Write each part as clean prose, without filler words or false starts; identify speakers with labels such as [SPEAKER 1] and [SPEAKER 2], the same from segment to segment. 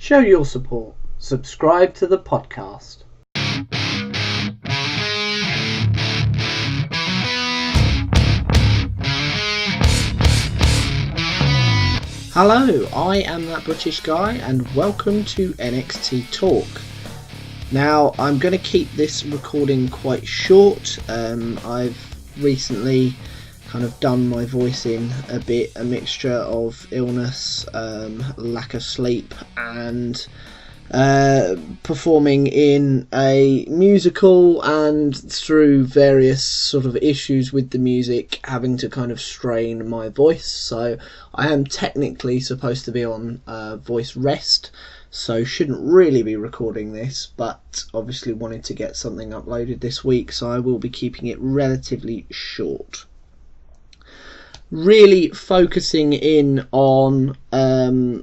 [SPEAKER 1] Show your support. Subscribe to the podcast. Hello, I am that British guy and welcome to NXT Talk. Now, I'm going to keep this recording quite short. I've recently kind of done my voice in a bit, a mixture of illness, lack of sleep and performing in a musical, and through various sort of issues with the music having to kind of strain my voice. So I am technically supposed to be on voice rest, so shouldn't really be recording this, but obviously wanted to get something uploaded this week, so I will be keeping it relatively short. Really focusing in on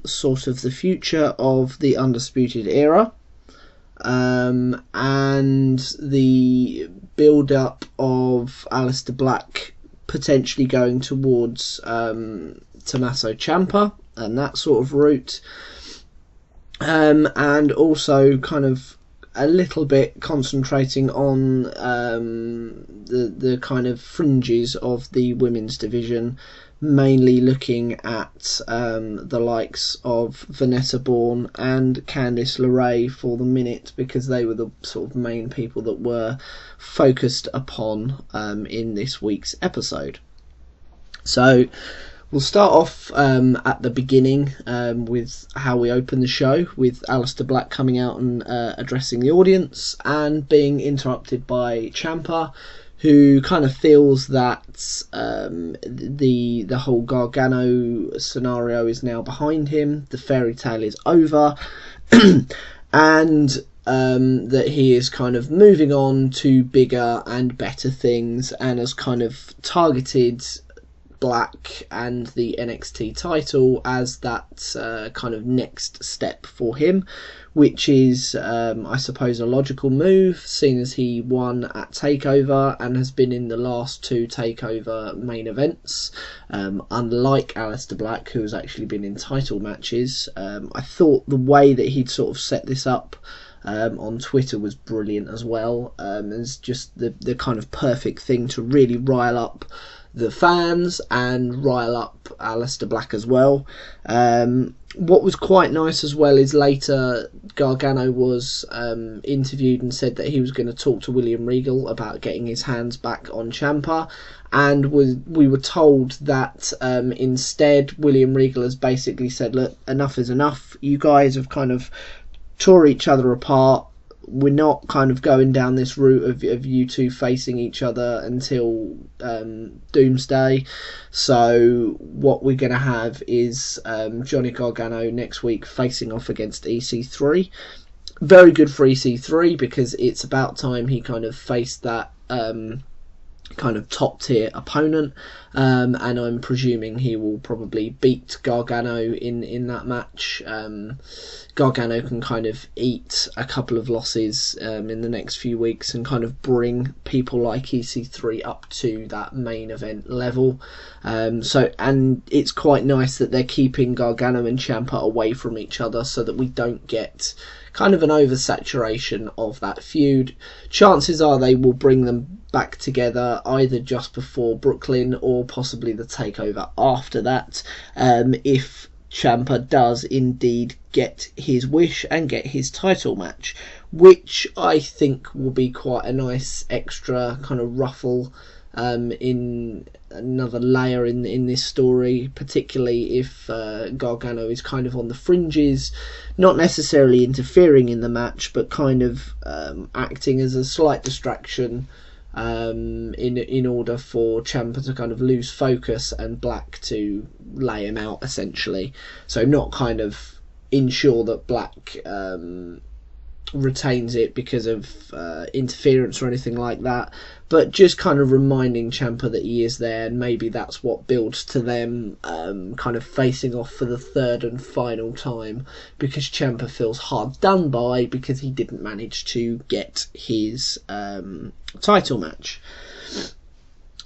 [SPEAKER 1] sort of the future of the Undisputed Era, and the build-up of Aleister Black potentially going towards Tommaso Ciampa and that sort of route, and also kind of a little bit concentrating on the kind of fringes of the women's division, mainly looking at the likes of Vanessa Bourne and Candice LeRae for the minute, because they were the sort of main people that were focused upon in this week's episode. So we'll start off at the beginning with how we open the show, with Aleister Black coming out and addressing the audience and being interrupted by Ciampa, who kind of feels that the whole Gargano scenario is now behind him, the fairy tale is over, and that he is kind of moving on to bigger and better things, and has kind of targeted Black and the NXT title as that kind of next step for him, which is I suppose a logical move, seeing as he won at Takeover and has been in the last two Takeover main events, unlike Aleister Black, who has actually been in title matches. I thought the way that he'd sort of set this up on Twitter was brilliant as well. It's just the kind of perfect thing to really rile up the fans and rile up Aleister Black as well. What was quite nice as well is later Gargano was interviewed and said that he was going to talk to William Regal about getting his hands back on Ciampa, and we were told that instead William Regal has basically said, look, enough is enough, you guys have kind of tore each other apart, we're not kind of going down this route of you two facing each other until Doomsday. So what we're going to have is Johnny Gargano next week facing off against EC3. Very good for EC3, because it's about time he kind of faced that kind of top tier opponent, and I'm presuming he will probably beat Gargano in that match. Gargano can kind of eat a couple of losses in the next few weeks and kind of bring people like EC3 up to that main event level. And it's quite nice that they're keeping Gargano and Ciampa away from each other so that we don't get kind of an oversaturation of that feud. Chances are they will bring them back together either just before Brooklyn or possibly the takeover after that, if Ciampa does indeed get his wish and get his title match, which I think will be quite a nice extra kind of ruffle in another layer in this story, particularly if Gargano is kind of on the fringes, not necessarily interfering in the match, but kind of acting as a slight distraction in order for Ciampa to kind of lose focus and Black to lay him out, essentially. So not kind of ensure that Black retains it because of interference or anything like that, but just kind of reminding Ciampa that he is there, and maybe that's what builds to them kind of facing off for the third and final time, because Ciampa feels hard done by because he didn't manage to get his title match.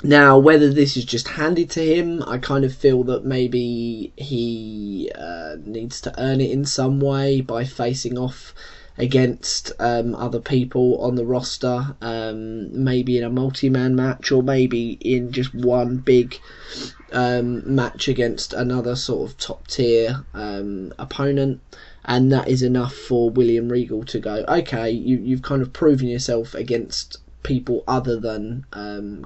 [SPEAKER 1] Now, whether this is just handed to him, I kind of feel that maybe he needs to earn it in some way by facing off against other people on the roster, maybe in a multi-man match, or maybe in just one big match against another sort of top tier opponent. And that is enough for William Regal to go, okay, you've kind of proven yourself against people other than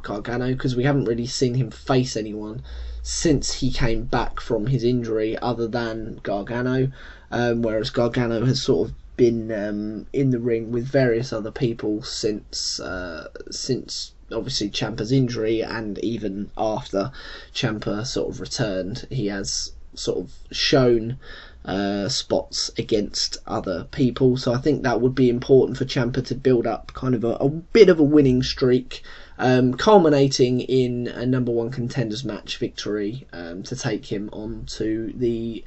[SPEAKER 1] Gargano, because we haven't really seen him face anyone since he came back from his injury other than Gargano, whereas Gargano has sort of been in the ring with various other people since obviously Ciampa's injury, and even after Ciampa sort of returned, he has sort of shown spots against other people. So I think that would be important for Ciampa to build up kind of a bit of a winning streak, culminating in a number one contenders match victory to take him on to the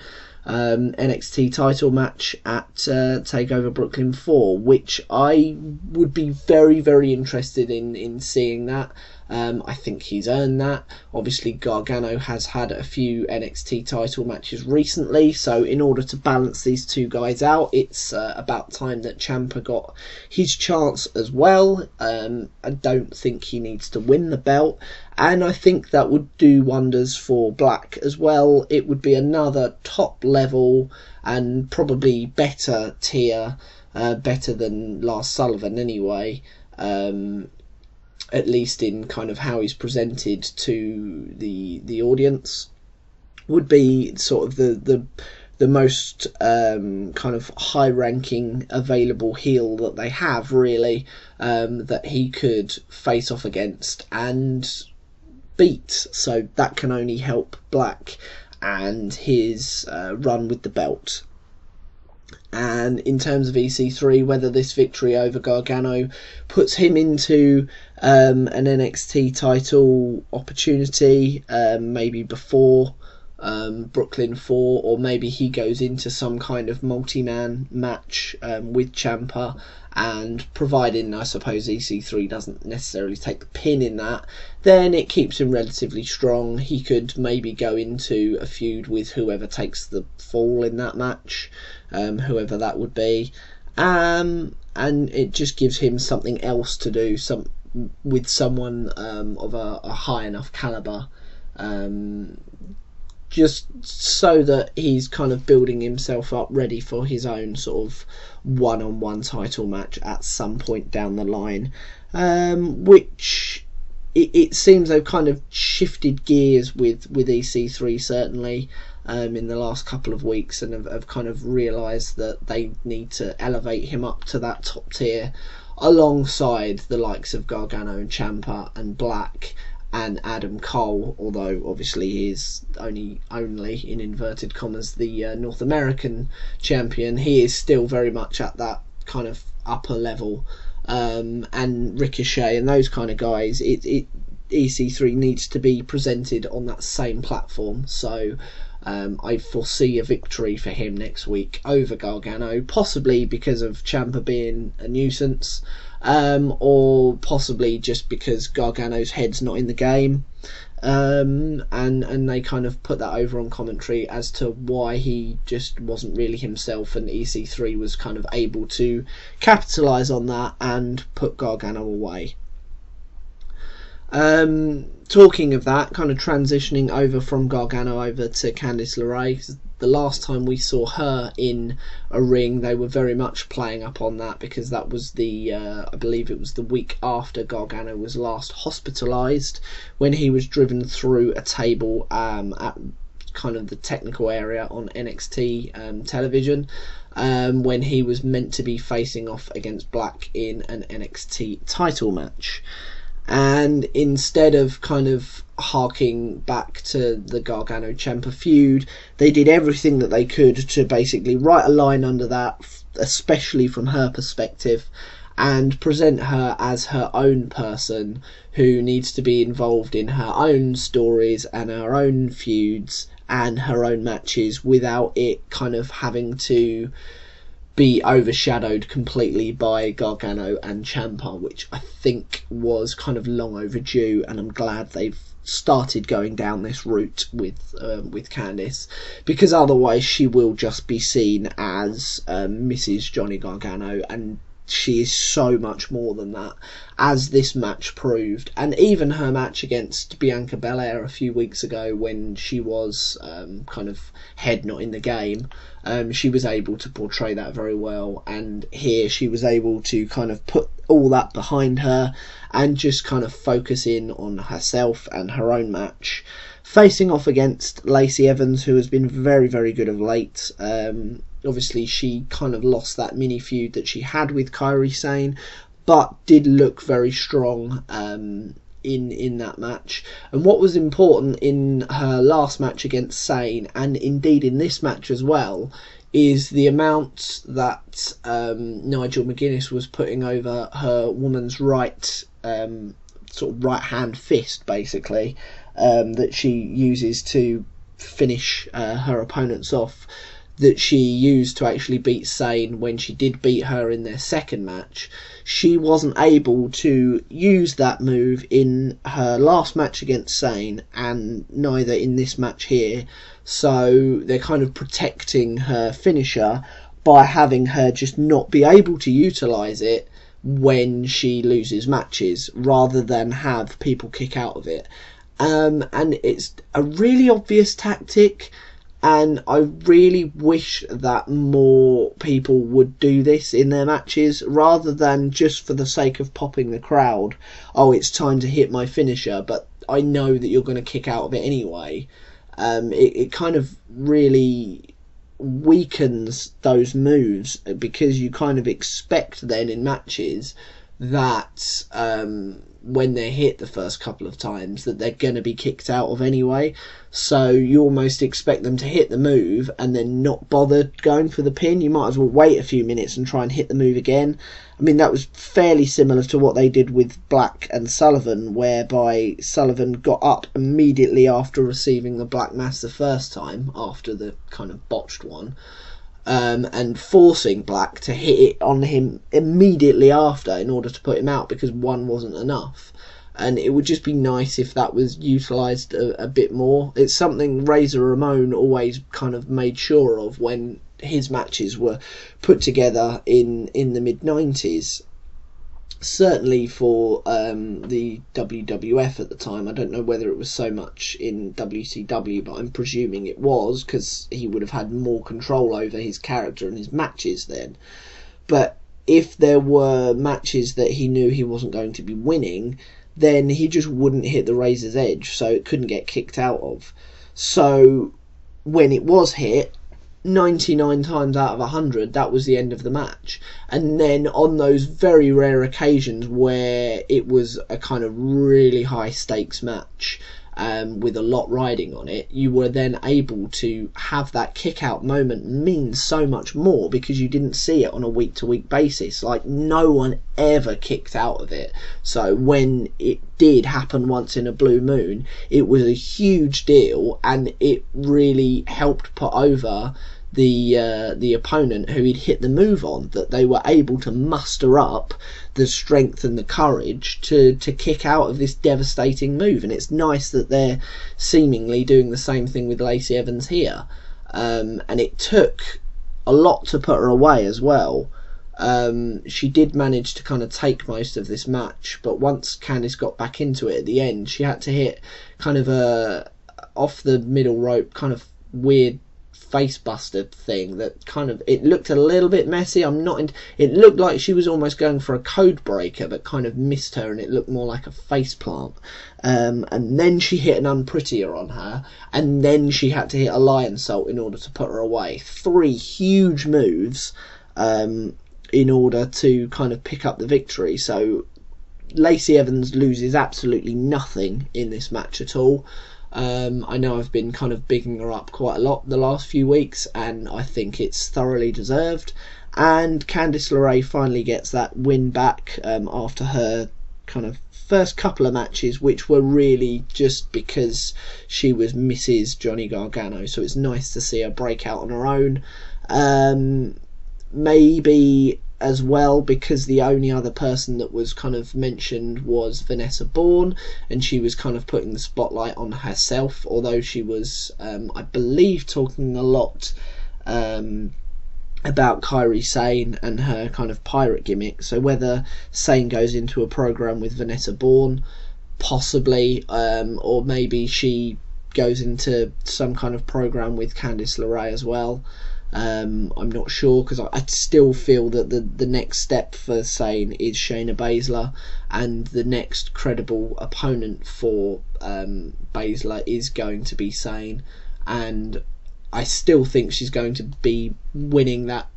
[SPEAKER 1] NXT title match at Takeover Brooklyn 4, which I would be very, very interested in seeing that. I think he's earned that. Obviously, Gargano has had a few NXT title matches recently, so in order to balance these two guys out, it's about time that Ciampa got his chance as well. I don't think he needs to win the belt, and I think that would do wonders for Black as well. It would be another top level and probably better tier, better than Lars Sullivan anyway, at least in kind of how he's presented to the audience. Would be sort of the most kind of high ranking available heel that they have, really, that he could face off against and beat. So that can only help Black and his run with the belt. And in terms of EC3, whether this victory over Gargano puts him into an NXT title opportunity, maybe before Brooklyn 4, or maybe he goes into some kind of multi-man match with Ciampa, and providing, I suppose, EC3 doesn't necessarily take the pin in that, then it keeps him relatively strong. He could maybe go into a feud with whoever takes the fall in that match, whoever that would be, and it just gives him something else to do, with someone of a high enough caliber, just so that he's kind of building himself up ready for his own sort of one-on-one title match at some point down the line, which it seems they've kind of shifted gears with EC3, certainly, in the last couple of weeks, and have kind of realised that they need to elevate him up to that top tier alongside the likes of Gargano and Ciampa and Black and Adam Cole, although obviously he is only in inverted commas the North American champion. He is still very much at that kind of upper level, and Ricochet and those kind of guys, EC3 needs to be presented on that same platform. So I foresee a victory for him next week over Gargano, possibly because of Ciampa being a nuisance, or possibly just because Gargano's head's not in the game, and they kind of put that over on commentary as to why he just wasn't really himself, and EC3 was kind of able to capitalise on that and put Gargano away. Talking of that, kind of transitioning over from Gargano over to Candice LeRae, the last time we saw her in a ring, they were very much playing up on that, because that was I believe it was the week after Gargano was last hospitalised, when he was driven through a table at kind of the technical area on NXT television, when he was meant to be facing off against Black in an NXT title match. And instead of kind of harking back to the Gargano-Ciampa feud, they did everything that they could to basically write a line under that, especially from her perspective, and present her as her own person who needs to be involved in her own stories and her own feuds and her own matches, without it kind of having to be overshadowed completely by Gargano and Ciampa, which I think was kind of long overdue, and I'm glad they've started going down this route with Candice, because otherwise she will just be seen as Mrs. Johnny Gargano, and she is so much more than that, as this match proved. And even her match against Bianca Belair a few weeks ago, when she was kind of head not in the game, she was able to portray that very well. And here she was able to kind of put all that behind her and just kind of focus in on herself and her own match, facing off against Lacey Evans, who has been very, very good of late. Obviously, she kind of lost that mini feud that she had with Kairi Sane, but did look very strong in that match. And what was important in her last match against Sane, and indeed in this match as well, is the amount that Nigel McGuinness was putting over her woman's right, sort of right hand fist, basically, that she uses to finish her opponents off, that she used to actually beat Sane when she did beat her in their second match. She wasn't able to use that move in her last match against Sane, and neither in this match here. So they're kind of protecting her finisher by having her just not be able to utilise it when she loses matches, rather than have people kick out of it. And it's a really obvious tactic, and I really wish that more people would do this in their matches, rather than just for the sake of popping the crowd. Oh, it's time to hit my finisher, but I know that you're going to kick out of it anyway. It kind of really weakens those moves, because you kind of expect then in matches that when they're hit the first couple of times that they're going to be kicked out of anyway. So you almost expect them to hit the move and then not bother going for the pin. You might as well wait a few minutes and try and hit the move again. I mean, that was fairly similar to what they did with Black and Sullivan, whereby Sullivan got up immediately after receiving the Black Mass the first time, after the kind of botched one, and forcing Black to hit it on him immediately after in order to put him out, because one wasn't enough. And it would just be nice if that was utilised a bit more. It's something Razor Ramon always kind of made sure of when his matches were put together in the mid-90s. Certainly for the WWF at the time. I don't know whether it was so much in WCW, but I'm presuming it was, because he would have had more control over his character and his matches then. But if there were matches that he knew he wasn't going to be winning, then he just wouldn't hit the razor's edge, so it couldn't get kicked out of. So when it was hit, 99 times out of 100, that was the end of the match. And then on those very rare occasions where it was a kind of really high stakes match, with a lot riding on it, you were then able to have that kick out moment mean so much more, because you didn't see it on a week to week basis. Like, no one ever kicked out of it. So when it did happen once in a blue moon, it was a huge deal, and it really helped put over the opponent who he'd hit the move on, that they were able to muster up the strength and the courage to kick out of this devastating move. And it's nice that they're seemingly doing the same thing with Lacey Evans here. And it took a lot to put her away as well. She did manage to kind of take most of this match, but once Candice got back into it at the end, she had to hit kind of a off the middle rope kind of weird face buster thing that kind of, it looked a little bit messy. It looked like she was almost going for a code breaker, but kind of missed her, and it looked more like a face plant. And then she hit an unprettier on her, and then she had to hit a lion salt in order to put her away. 3 huge moves in order to kind of pick up the victory. So Lacey Evans loses absolutely nothing in this match at all. I know I've been kind of bigging her up quite a lot the last few weeks, and I think it's thoroughly deserved. And Candice LeRae finally gets that win back after her kind of first couple of matches, which were really just because she was Mrs. Johnny Gargano. So it's nice to see her break out on her own. maybe as well because the only other person that was kind of mentioned was Vanessa Bourne, and she was kind of putting the spotlight on herself, although she was I believe talking a lot about Kairi Sane and her kind of pirate gimmick. So whether Sane goes into a program with Vanessa Bourne, possibly, or maybe she goes into some kind of program with Candice LeRae as well. I'm not sure, because I still feel that the next step for Sane is Shayna Baszler, and the next credible opponent for Baszler is going to be Sane, and I still think she's going to be winning that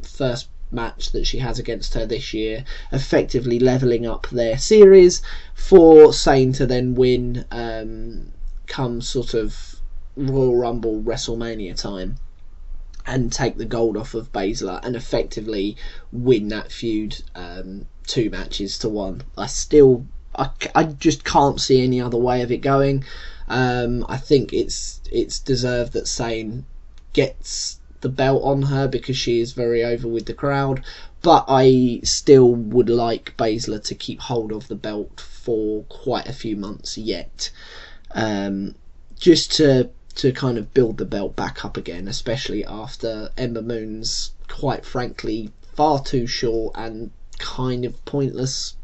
[SPEAKER 1] first match that she has against her this year, effectively levelling up their series for Sane to then win come sort of Royal Rumble, WrestleMania time, and take the gold off of Baszler and effectively win that feud 2 matches to 1. I just can't see any other way of it going. I think it's deserved that Sane gets the belt on her because she is very over with the crowd, but I still would like Baszler to keep hold of the belt for quite a few months yet, just to kind of build the belt back up again, especially after Ember Moon's, quite frankly, far too short and kind of pointless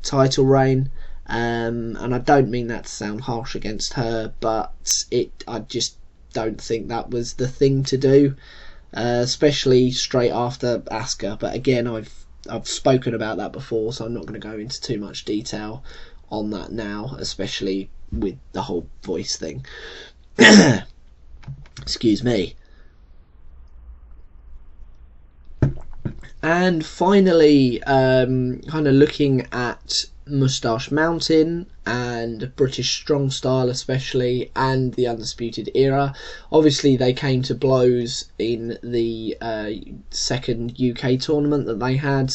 [SPEAKER 1] title reign. And I don't mean that to sound harsh against her, but I just don't think that was the thing to do, especially straight after Asuka. But again, I've spoken about that before, so I'm not going to go into too much detail on that now, especially with the whole voice thing. Excuse me. And finally, kind of looking at Moustache Mountain and British Strong Style especially, and the Undisputed Era. Obviously they came to blows in the second UK tournament that they had,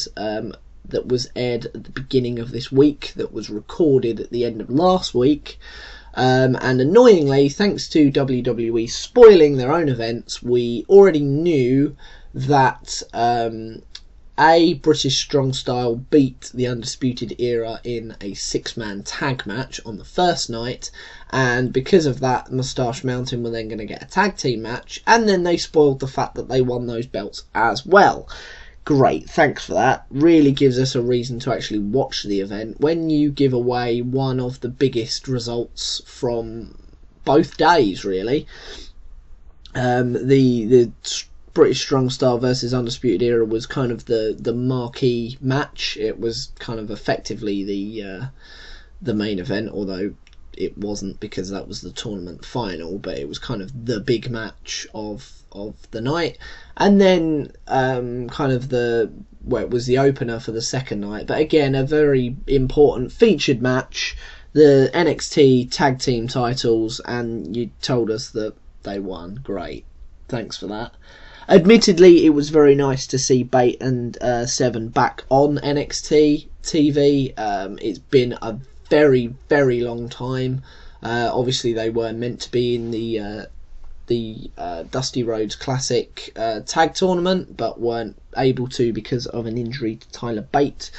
[SPEAKER 1] that was aired at the beginning of this week, that was recorded at the end of last week. And annoyingly, thanks to WWE spoiling their own events, we already knew that British Strong Style beat the Undisputed Era in a 6-man tag match on the first night, and because of that, Moustache Mountain were then going to get a tag team match, and then they spoiled the fact that they won those belts as well. Great, thanks for that. Really gives us a reason to actually watch the event when you give away one of the biggest results from both days, really. The British Strong Style versus Undisputed Era was kind of the marquee match. It was kind of effectively the main event, although it wasn't, because that was the tournament final, but it was kind of the big match of the night. And then it was the opener for the second night, but again a very important featured match, the NXT tag team titles, and you told us that they won. Great, thanks for that. Admittedly, it was very nice to see Bate and Seven back on NXT TV. It's been a very, very long time. Obviously, they were meant to be in the Dusty Rhodes Classic tag tournament, but weren't able to because of an injury to Tyler Bate.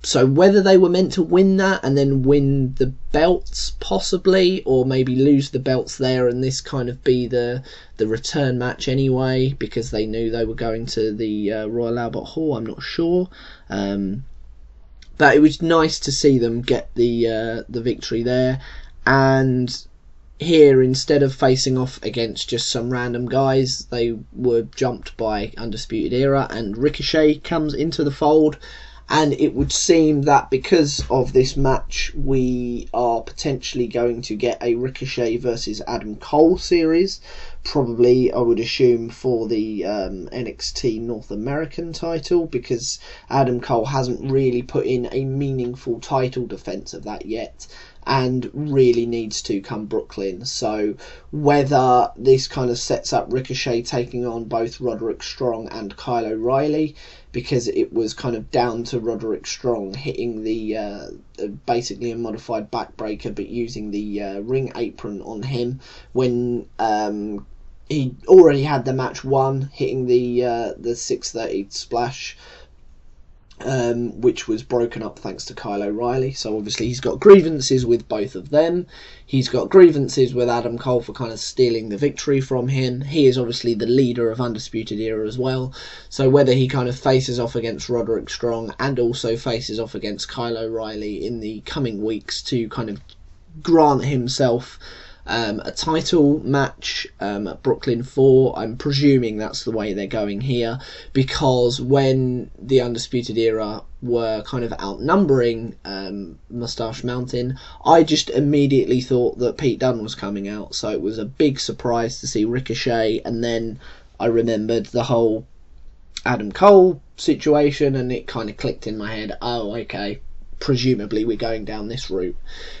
[SPEAKER 1] So whether they were meant to win that and then win the belts possibly, or maybe lose the belts there and this kind of be the return match anyway, because they knew they were going to the Royal Albert Hall, I'm not sure. But it was nice to see them get the victory there. And here, instead of facing off against just some random guys, they were jumped by Undisputed Era, and Ricochet comes into the fold. And it would seem that because of this match, we are potentially going to get a Ricochet versus Adam Cole series. Probably, I would assume, for the NXT North American title, because Adam Cole hasn't really put in a meaningful title defense of that yet, and really needs to come Brooklyn. So whether this kind of sets up Ricochet taking on both Roderick Strong and Kyle O'Reilly, because it was kind of down to Roderick Strong hitting the basically a modified backbreaker, but using the ring apron on him when he already had the match won, hitting the 630 splash, which was broken up thanks to Kyle O'Reilly. So obviously he's got grievances with both of them. He's got grievances with Adam Cole for kind of stealing the victory from him. He is obviously the leader of Undisputed Era as well. So whether he kind of faces off against Roderick Strong and also faces off against Kyle O'Reilly in the coming weeks to kind of grant himself a title match at Brooklyn 4. I'm presuming that's the way they're going here, because when the Undisputed Era were kind of outnumbering Moustache Mountain, I just immediately thought that Pete Dunne was coming out, so it was a big surprise to see Ricochet, and then I remembered the whole Adam Cole situation, and it kind of clicked in my head, oh, okay, presumably we're going down this route,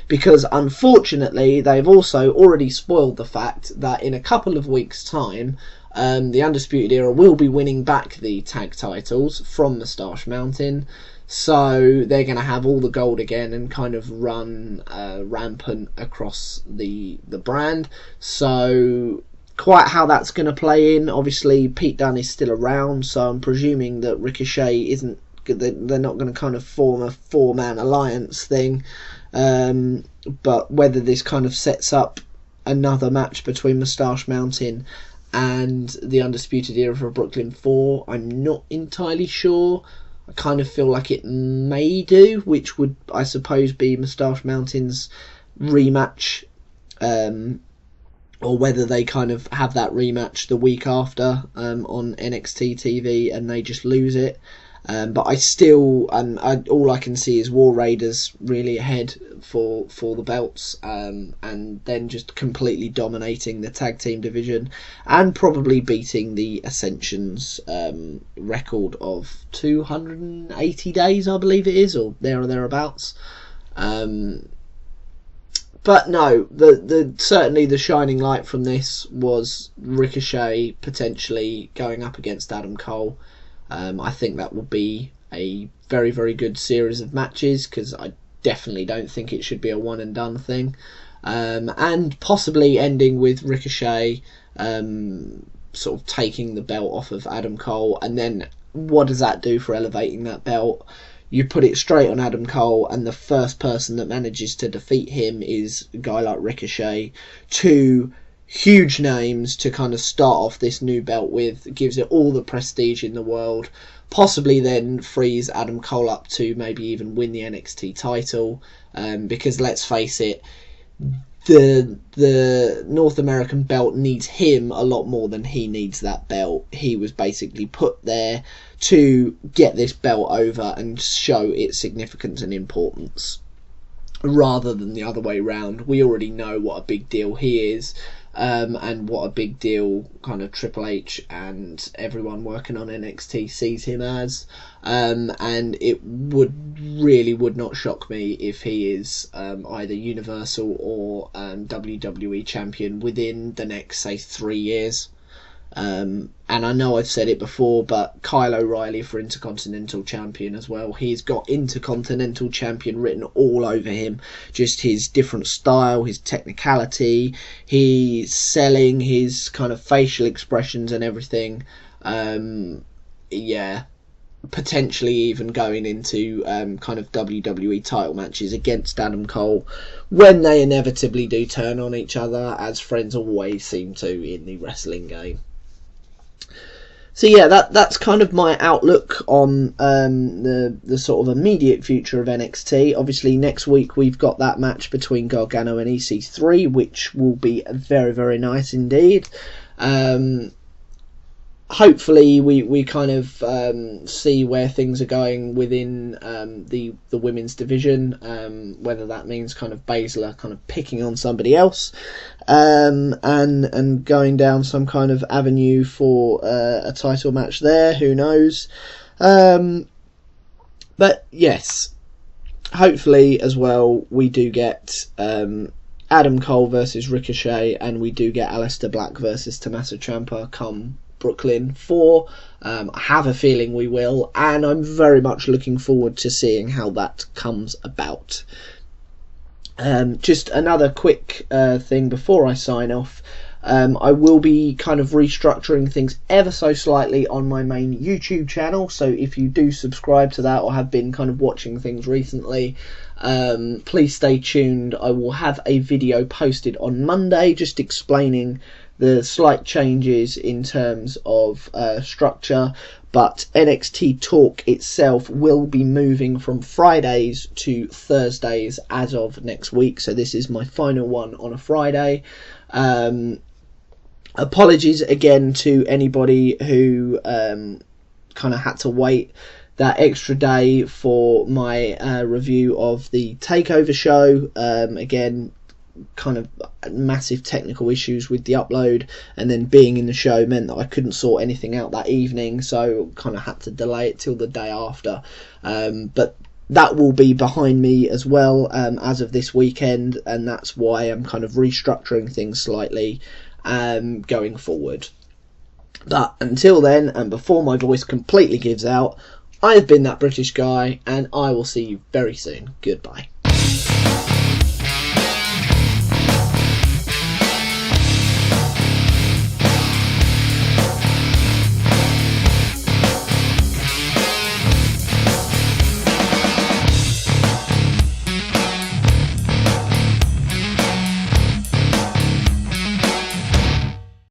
[SPEAKER 1] because unfortunately they've also already spoiled the fact that in a couple of weeks' time the Undisputed Era will be winning back the tag titles from Moustache Mountain, so they're going to have all the gold again and kind of run rampant across the brand. So quite how that's going to play in, obviously Pete Dunne is still around, so I'm presuming that Ricochet isn't, they're not going to kind of form a 4-man alliance thing, but whether this kind of sets up another match between Moustache Mountain and the Undisputed Era for Brooklyn 4, I'm not entirely sure. I kind of feel like it may do, which would, I suppose, be Moustache Mountain's rematch, or whether they kind of have that rematch the week after on NXT TV and they just lose it. But I still, all I can see is War Raiders really ahead for the belts, and then just completely dominating the tag team division and probably beating the Ascension's record of 280 days, I believe it is, or there or thereabouts. But no, certainly the shining light from this was Ricochet potentially going up against Adam Cole. I think that will be a very, very good series of matches, because I definitely don't think it should be a one and done thing, and possibly ending with Ricochet sort of taking the belt off of Adam Cole, and then what does that do for elevating that belt? You put it straight on Adam Cole, and the first person that manages to defeat him is a guy like Ricochet. Two huge names to kind of start off this new belt with, gives it all the prestige in the world, possibly then frees Adam Cole up to maybe even win the NXT title, because let's face it, the North American belt needs him a lot more than he needs that belt. He was basically put there to get this belt over and show its significance and importance, rather than the other way round. We already know what a big deal he is, and what a big deal kind of Triple H and everyone working on NXT sees him as, and it would not shock me if he is either Universal or WWE champion within the next, say, 3 years. And I know I've said it before, but Kyle O'Reilly for Intercontinental Champion as well. He's got Intercontinental Champion written all over him. Just his different style, his technicality, his selling, his kind of facial expressions and everything. Yeah, potentially even going into kind of WWE title matches against Adam Cole when they inevitably do turn on each other, as friends always seem to in the wrestling game. So yeah, that's kind of my outlook on the sort of immediate future of NXT. Obviously, next week we've got that match between Gargano and EC3, which will be very, very nice indeed. Hopefully, we kind of see where things are going within the women's division, whether that means kind of Baszler kind of picking on somebody else, and going down some kind of avenue for a title match there. Who knows? But yes, hopefully as well we do get Adam Cole versus Ricochet, and we do get Aleister Black versus Tommaso Ciampa come Brooklyn 4. I have a feeling we will, and I'm very much looking forward to seeing how that comes about. Just another quick thing before I sign off. I will be kind of restructuring things ever so slightly on my main YouTube channel, so if you do subscribe to that or have been kind of watching things recently, please stay tuned. I will have a video posted on Monday just explaining the slight changes in terms of structure, but NXT Talk itself will be moving from Fridays to Thursdays as of next week, so this is my final one on a Friday. Apologies again to anybody who kind of had to wait that extra day for my review of the Takeover show. Again, kind of massive technical issues with the upload, and then being in the show meant that I couldn't sort anything out that evening, so kind of had to delay it till the day after. But that will be behind me as well as of this weekend, and that's why I'm kind of restructuring things slightly going forward. But until then, and before my voice completely gives out, I have been that British guy, and I will see you very soon. Goodbye.